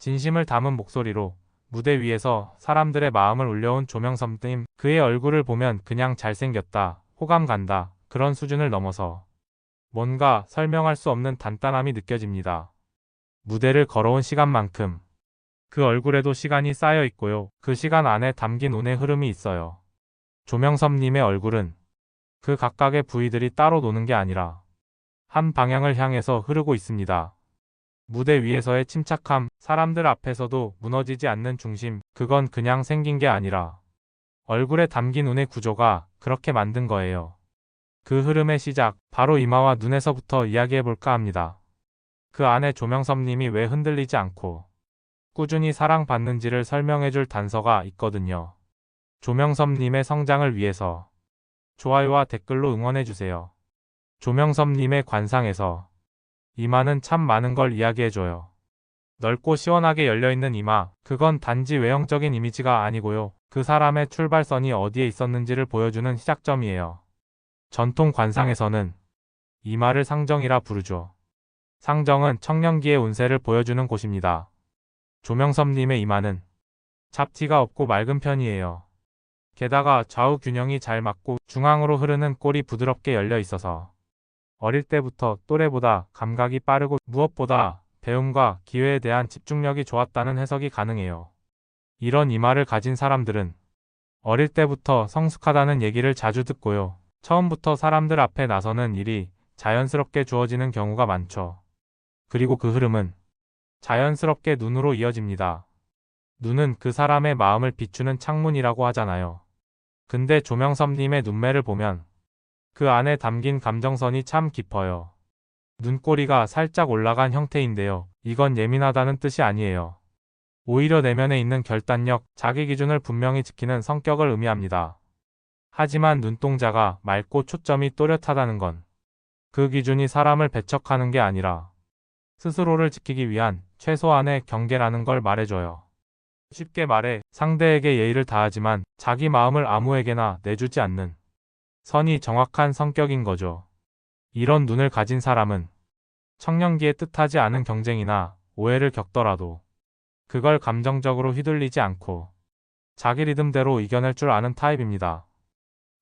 진심을 담은 목소리로 무대 위에서 사람들의 마음을 울려온 조명섭님, 그의 얼굴을 보면 그냥 잘생겼다, 호감 간다, 그런 수준을 넘어서 뭔가 설명할 수 없는 단단함이 느껴집니다. 무대를 걸어온 시간만큼 그 얼굴에도 시간이 쌓여 있고요. 그 시간 안에 담긴 운의 흐름이 있어요. 조명섭님의 얼굴은 그 각각의 부위들이 따로 노는 게 아니라 한 방향을 향해서 흐르고 있습니다. 무대 위에서의 침착함, 사람들 앞에서도 무너지지 않는 중심, 그건 그냥 생긴 게 아니라 얼굴에 담긴 운의 구조가 그렇게 만든 거예요. 그 흐름의 시작, 바로 이마와 눈에서부터 이야기해볼까 합니다. 그 안에 조명섭님이 왜 흔들리지 않고 꾸준히 사랑받는지를 설명해줄 단서가 있거든요. 조명섭님의 성장을 위해서 좋아요와 댓글로 응원해주세요. 조명섭님의 관상에서 이마는 참 많은 걸 이야기해줘요. 넓고 시원하게 열려있는 이마, 그건 단지 외형적인 이미지가 아니고요. 그 사람의 출발선이 어디에 있었는지를 보여주는 시작점이에요. 전통 관상에서는 이마를 상정이라 부르죠. 상정은 청년기의 운세를 보여주는 곳입니다. 조명섭님의 이마는 잡티가 없고 맑은 편이에요. 게다가 좌우 균형이 잘 맞고 중앙으로 흐르는 꼴이 부드럽게 열려 있어서 어릴 때부터 또래보다 감각이 빠르고 무엇보다 배움과 기회에 대한 집중력이 좋았다는 해석이 가능해요. 이런 이마를 가진 사람들은 어릴 때부터 성숙하다는 얘기를 자주 듣고요. 처음부터 사람들 앞에 나서는 일이 자연스럽게 주어지는 경우가 많죠. 그리고 그 흐름은 자연스럽게 눈으로 이어집니다. 눈은 그 사람의 마음을 비추는 창문이라고 하잖아요. 근데 조명섭님의 눈매를 보면 그 안에 담긴 감정선이 참 깊어요. 눈꼬리가 살짝 올라간 형태인데요. 이건 예민하다는 뜻이 아니에요. 오히려 내면에 있는 결단력, 자기 기준을 분명히 지키는 성격을 의미합니다. 하지만 눈동자가 맑고 초점이 또렷하다는 건 그 기준이 사람을 배척하는 게 아니라 스스로를 지키기 위한 최소한의 경계라는 걸 말해줘요. 쉽게 말해 상대에게 예의를 다하지만 자기 마음을 아무에게나 내주지 않는 선이 정확한 성격인 거죠. 이런 눈을 가진 사람은 청년기에 뜻하지 않은 경쟁이나 오해를 겪더라도 그걸 감정적으로 휘둘리지 않고 자기 리듬대로 이겨낼 줄 아는 타입입니다.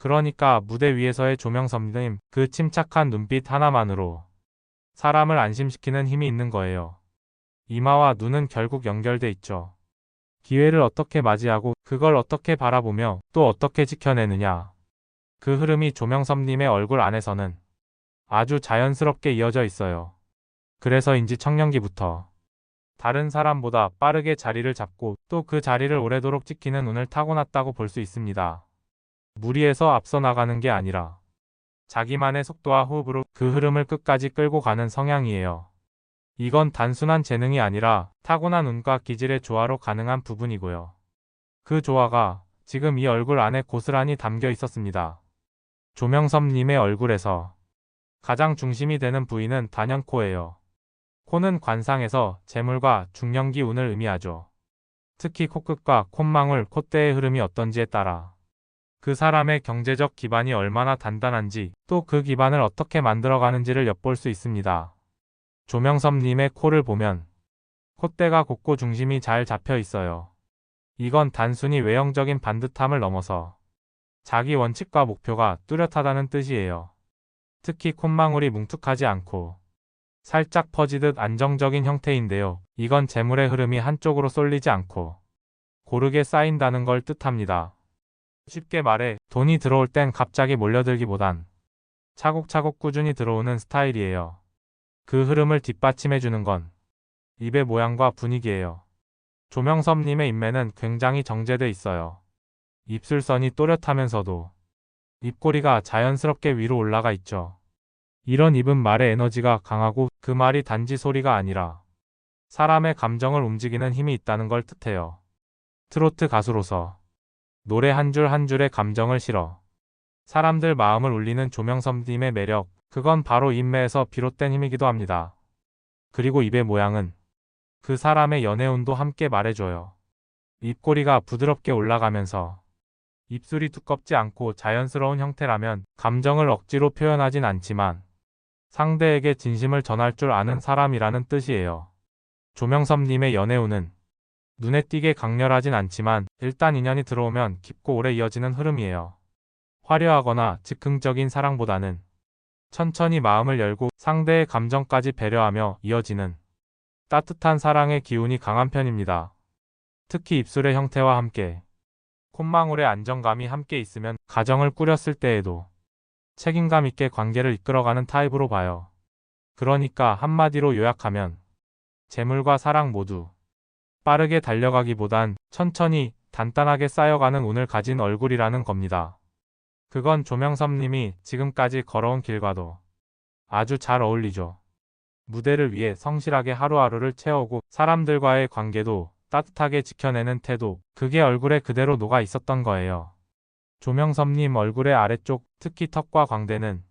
그러니까 무대 위에서의 조명섭님, 그 침착한 눈빛 하나만으로 사람을 안심시키는 힘이 있는 거예요. 이마와 눈은 결국 연결돼 있죠. 기회를 어떻게 맞이하고 그걸 어떻게 바라보며 또 어떻게 지켜내느냐. 그 흐름이 조명섭님의 얼굴 안에서는 아주 자연스럽게 이어져 있어요. 그래서인지 청년기부터 다른 사람보다 빠르게 자리를 잡고 또 그 자리를 오래도록 지키는 운을 타고났다고 볼 수 있습니다. 무리해서 앞서 나가는 게 아니라 자기만의 속도와 호흡으로 그 흐름을 끝까지 끌고 가는 성향이에요. 이건 단순한 재능이 아니라 타고난 운과 기질의 조화로 가능한 부분이고요. 그 조화가 지금 이 얼굴 안에 고스란히 담겨 있었습니다. 조명섭님의 얼굴에서 가장 중심이 되는 부위는 단연코예요. 코는 관상에서 재물과 중년기 운을 의미하죠. 특히 코끝과 콧망울, 콧대의 흐름이 어떤지에 따라 그 사람의 경제적 기반이 얼마나 단단한지 또 그 기반을 어떻게 만들어가는지를 엿볼 수 있습니다. 조명섭님의 코를 보면 콧대가 곱고 중심이 잘 잡혀 있어요. 이건 단순히 외형적인 반듯함을 넘어서 자기 원칙과 목표가 뚜렷하다는 뜻이에요. 특히 콧망울이 뭉툭하지 않고 살짝 퍼지듯 안정적인 형태인데요. 이건 재물의 흐름이 한쪽으로 쏠리지 않고 고르게 쌓인다는 걸 뜻합니다. 쉽게 말해 돈이 들어올 땐 갑자기 몰려들기보단 차곡차곡 꾸준히 들어오는 스타일이에요. 그 흐름을 뒷받침해주는 건 입의 모양과 분위기예요. 조명섭님의 인매는 굉장히 정제돼 있어요. 입술선이 또렷하면서도 입꼬리가 자연스럽게 위로 올라가 있죠. 이런 입은 말의 에너지가 강하고 그 말이 단지 소리가 아니라 사람의 감정을 움직이는 힘이 있다는 걸 뜻해요. 트로트 가수로서 노래 한 줄 한 줄에 감정을 실어 사람들 마음을 울리는 조명섭님의 매력, 그건 바로 인매에서 비롯된 힘이기도 합니다. 그리고 입의 모양은 그 사람의 연애운도 함께 말해줘요. 입꼬리가 부드럽게 올라가면서 입술이 두껍지 않고 자연스러운 형태라면 감정을 억지로 표현하진 않지만 상대에게 진심을 전할 줄 아는 사람이라는 뜻이에요. 조명섭님의 연애운은 눈에 띄게 강렬하진 않지만 일단 인연이 들어오면 깊고 오래 이어지는 흐름이에요. 화려하거나 즉흥적인 사랑보다는 천천히 마음을 열고 상대의 감정까지 배려하며 이어지는 따뜻한 사랑의 기운이 강한 편입니다. 특히 입술의 형태와 함께 콧망울의 안정감이 함께 있으면 가정을 꾸렸을 때에도 책임감 있게 관계를 이끌어가는 타입으로 봐요. 그러니까 한마디로 요약하면 재물과 사랑 모두 빠르게 달려가기보단 천천히 단단하게 쌓여가는 운을 가진 얼굴이라는 겁니다. 그건 조명섭님이 지금까지 걸어온 길과도 아주 잘 어울리죠. 무대를 위해 성실하게 하루하루를 채우고 사람들과의 관계도 따뜻하게 지켜내는 태도, 그게 얼굴에 그대로 녹아 있었던 거예요. 조명섭님 얼굴의 아래쪽, 특히 턱과 광대는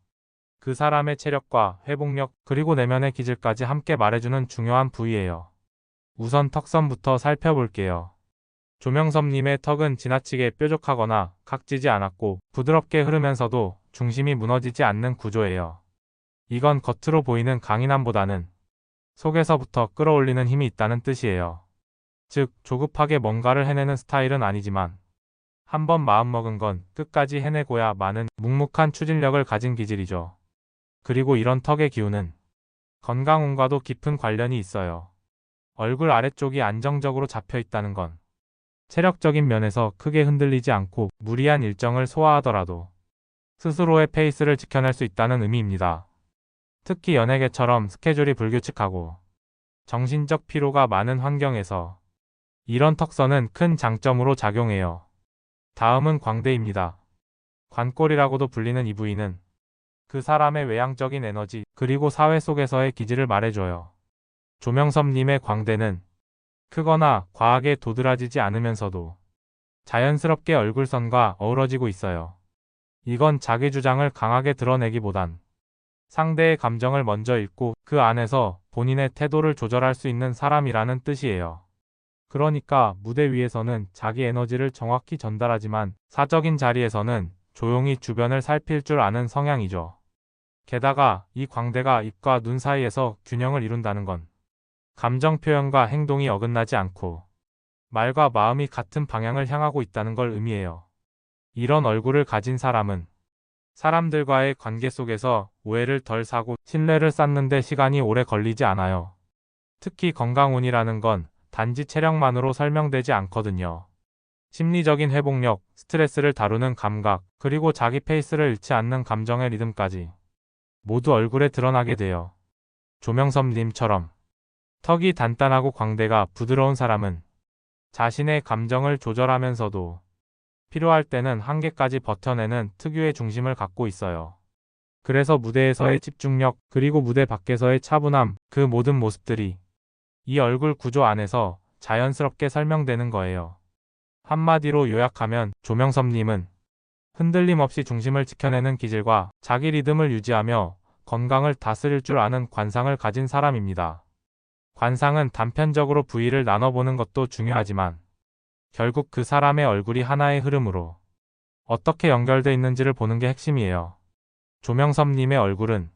그 사람의 체력과 회복력, 그리고 내면의 기질까지 함께 말해주는 중요한 부위예요. 우선 턱선부터 살펴볼게요. 조명섭님의 턱은 지나치게 뾰족하거나 각지지 않았고 부드럽게 흐르면서도 중심이 무너지지 않는 구조예요. 이건 겉으로 보이는 강인함보다는 속에서부터 끌어올리는 힘이 있다는 뜻이에요. 즉, 조급하게 뭔가를 해내는 스타일은 아니지만 한번 마음먹은 건 끝까지 해내고야 마는 묵묵한 추진력을 가진 기질이죠. 그리고 이런 턱의 기운은 건강운과도 깊은 관련이 있어요. 얼굴 아래쪽이 안정적으로 잡혀 있다는 건 체력적인 면에서 크게 흔들리지 않고 무리한 일정을 소화하더라도 스스로의 페이스를 지켜낼 수 있다는 의미입니다. 특히 연예계처럼 스케줄이 불규칙하고 정신적 피로가 많은 환경에서 이런 턱선은 큰 장점으로 작용해요. 다음은 광대입니다. 관골이라고도 불리는 이 부위는 그 사람의 외향적인 에너지 그리고 사회 속에서의 기질을 말해줘요. 조명섭님의 광대는 크거나 과하게 도드라지지 않으면서도 자연스럽게 얼굴선과 어우러지고 있어요. 이건 자기 주장을 강하게 드러내기보단 상대의 감정을 먼저 읽고 그 안에서 본인의 태도를 조절할 수 있는 사람이라는 뜻이에요. 그러니까 무대 위에서는 자기 에너지를 정확히 전달하지만 사적인 자리에서는 조용히 주변을 살필 줄 아는 성향이죠. 게다가 이 광대가 입과 눈 사이에서 균형을 이룬다는 건 감정 표현과 행동이 어긋나지 않고 말과 마음이 같은 방향을 향하고 있다는 걸 의미해요. 이런 얼굴을 가진 사람은 사람들과의 관계 속에서 오해를 덜 사고 신뢰를 쌓는 데 시간이 오래 걸리지 않아요. 특히 건강운이라는 건 단지 체력만으로 설명되지 않거든요. 심리적인 회복력, 스트레스를 다루는 감각, 그리고 자기 페이스를 잃지 않는 감정의 리듬까지 모두 얼굴에 드러나게 돼요. 조명섭님처럼 턱이 단단하고 광대가 부드러운 사람은 자신의 감정을 조절하면서도 필요할 때는 한계까지 버텨내는 특유의 중심을 갖고 있어요. 그래서 무대에서의 집중력, 그리고 무대 밖에서의 차분함, 그 모든 모습들이 이 얼굴 구조 안에서 자연스럽게 설명되는 거예요. 한마디로 요약하면 조명섭님은 흔들림 없이 중심을 지켜내는 기질과 자기 리듬을 유지하며 건강을 다스릴 줄 아는 관상을 가진 사람입니다. 관상은 단편적으로 부위를 나눠보는 것도 중요하지만 결국 그 사람의 얼굴이 하나의 흐름으로 어떻게 연결돼 있는지를 보는 게 핵심이에요. 조명섭님의 얼굴은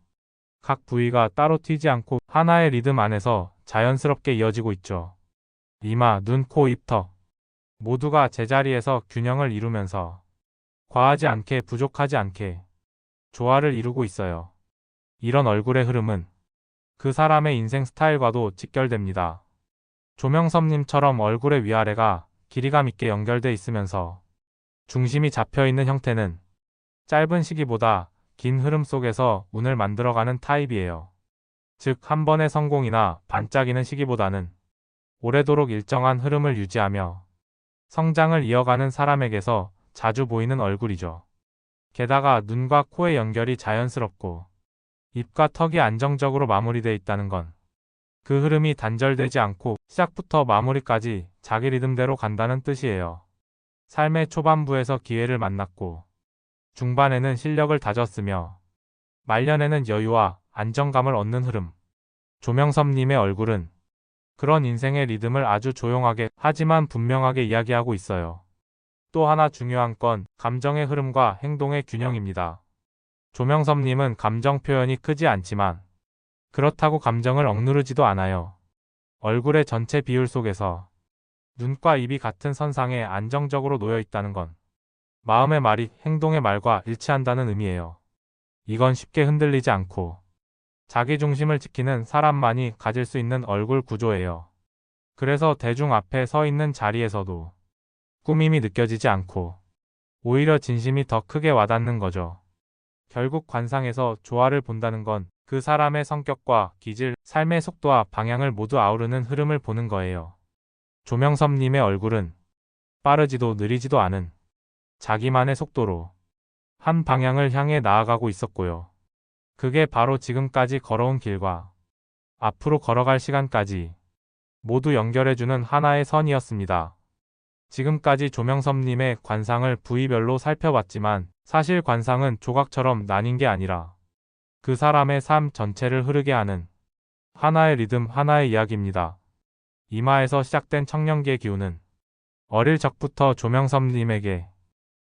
각 부위가 따로 튀지 않고 하나의 리듬 안에서 자연스럽게 이어지고 있죠. 이마, 눈, 코, 입, 턱 모두가 제자리에서 균형을 이루면서 과하지 않게 부족하지 않게 조화를 이루고 있어요. 이런 얼굴의 흐름은 그 사람의 인생 스타일과도 직결됩니다. 조명섭님처럼 얼굴의 위아래가 길이감 있게 연결돼 있으면서 중심이 잡혀 있는 형태는 짧은 시기보다 긴 흐름 속에서 운을 만들어가는 타입이에요. 즉, 한 번의 성공이나 반짝이는 시기보다는 오래도록 일정한 흐름을 유지하며 성장을 이어가는 사람에게서 자주 보이는 얼굴이죠. 게다가 눈과 코의 연결이 자연스럽고 입과 턱이 안정적으로 마무리되어 있다는 건 그 흐름이 단절되지 않고 시작부터 마무리까지 자기 리듬대로 간다는 뜻이에요. 삶의 초반부에서 기회를 만났고 중반에는 실력을 다졌으며 말년에는 여유와 안정감을 얻는 흐름. 조명섭님의 얼굴은 그런 인생의 리듬을 아주 조용하게 하지만 분명하게 이야기하고 있어요. 또 하나 중요한 건 감정의 흐름과 행동의 균형입니다. 조명섭님은 감정 표현이 크지 않지만 그렇다고 감정을 억누르지도 않아요. 얼굴의 전체 비율 속에서 눈과 입이 같은 선상에 안정적으로 놓여 있다는 건 마음의 말이 행동의 말과 일치한다는 의미예요. 이건 쉽게 흔들리지 않고 자기 중심을 지키는 사람만이 가질 수 있는 얼굴 구조예요. 그래서 대중 앞에 서 있는 자리에서도 꾸밈이 느껴지지 않고 오히려 진심이 더 크게 와닿는 거죠. 결국 관상에서 조화를 본다는 건 그 사람의 성격과 기질, 삶의 속도와 방향을 모두 아우르는 흐름을 보는 거예요. 조명섭님의 얼굴은 빠르지도 느리지도 않은 자기만의 속도로 한 방향을 향해 나아가고 있었고요. 그게 바로 지금까지 걸어온 길과 앞으로 걸어갈 시간까지 모두 연결해주는 하나의 선이었습니다. 지금까지 조명섭님의 관상을 부위별로 살펴봤지만 사실 관상은 조각처럼 나뉜 게 아니라 그 사람의 삶 전체를 흐르게 하는 하나의 리듬, 하나의 이야기입니다. 이마에서 시작된 청년기의 기운은 어릴 적부터 조명섭님에게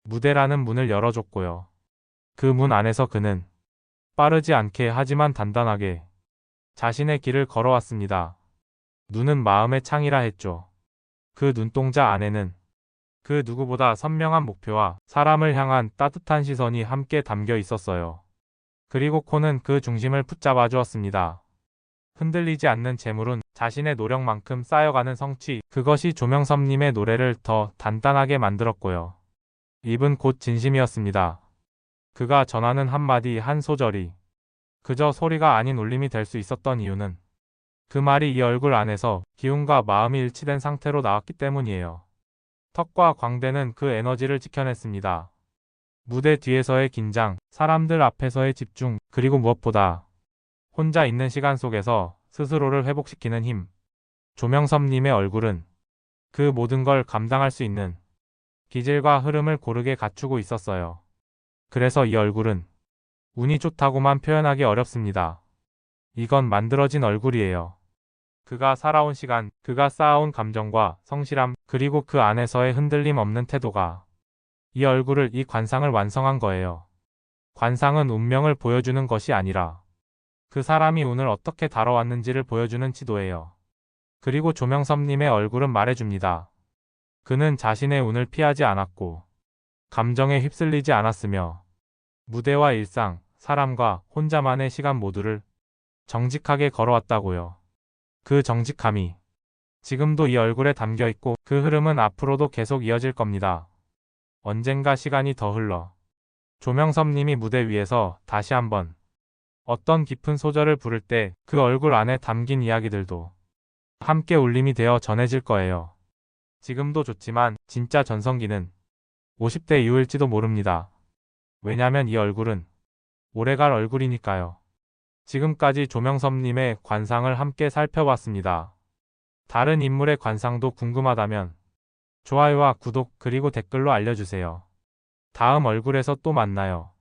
무대라는 문을 열어줬고요. 그 문 안에서 그는 빠르지 않게 하지만 단단하게 자신의 길을 걸어왔습니다. 눈은 마음의 창이라 했죠. 그 눈동자 안에는 그 누구보다 선명한 목표와 사람을 향한 따뜻한 시선이 함께 담겨 있었어요. 그리고 코는 그 중심을 붙잡아 주었습니다. 흔들리지 않는 재물은 자신의 노력만큼 쌓여가는 성취, 그것이 조명섭님의 노래를 더 단단하게 만들었고요. 입은 곧 진심이었습니다. 그가 전하는 한마디 한 소절이 그저 소리가 아닌 울림이 될 수 있었던 이유는 그 말이 이 얼굴 안에서 기운과 마음이 일치된 상태로 나왔기 때문이에요. 턱과 광대는 그 에너지를 지켜냈습니다. 무대 뒤에서의 긴장, 사람들 앞에서의 집중, 그리고 무엇보다 혼자 있는 시간 속에서 스스로를 회복시키는 힘. 조명섭님의 얼굴은 그 모든 걸 감당할 수 있는 기질과 흐름을 고르게 갖추고 있었어요. 그래서 이 얼굴은 운이 좋다고만 표현하기 어렵습니다. 이건 만들어진 얼굴이에요. 그가 살아온 시간, 그가 쌓아온 감정과 성실함, 그리고 그 안에서의 흔들림 없는 태도가 이 얼굴을, 이 관상을 완성한 거예요. 관상은 운명을 보여주는 것이 아니라 그 사람이 운을 어떻게 다뤄왔는지를 보여주는 지도예요. 그리고 조명섭님의 얼굴은 말해줍니다. 그는 자신의 운을 피하지 않았고 감정에 휩쓸리지 않았으며 무대와 일상, 사람과 혼자만의 시간 모두를 정직하게 걸어왔다고요. 그 정직함이 지금도 이 얼굴에 담겨 있고 그 흐름은 앞으로도 계속 이어질 겁니다. 언젠가 시간이 더 흘러 조명섭님이 무대 위에서 다시 한번 어떤 깊은 소절을 부를 때 그 얼굴 안에 담긴 이야기들도 함께 울림이 되어 전해질 거예요. 지금도 좋지만 진짜 전성기는 50대 이후일지도 모릅니다. 왜냐면 이 얼굴은 오래갈 얼굴이니까요. 지금까지 조명섭님의 관상을 함께 살펴봤습니다. 다른 인물의 관상도 궁금하다면 좋아요와 구독 그리고 댓글로 알려주세요. 다음 얼굴에서 또 만나요.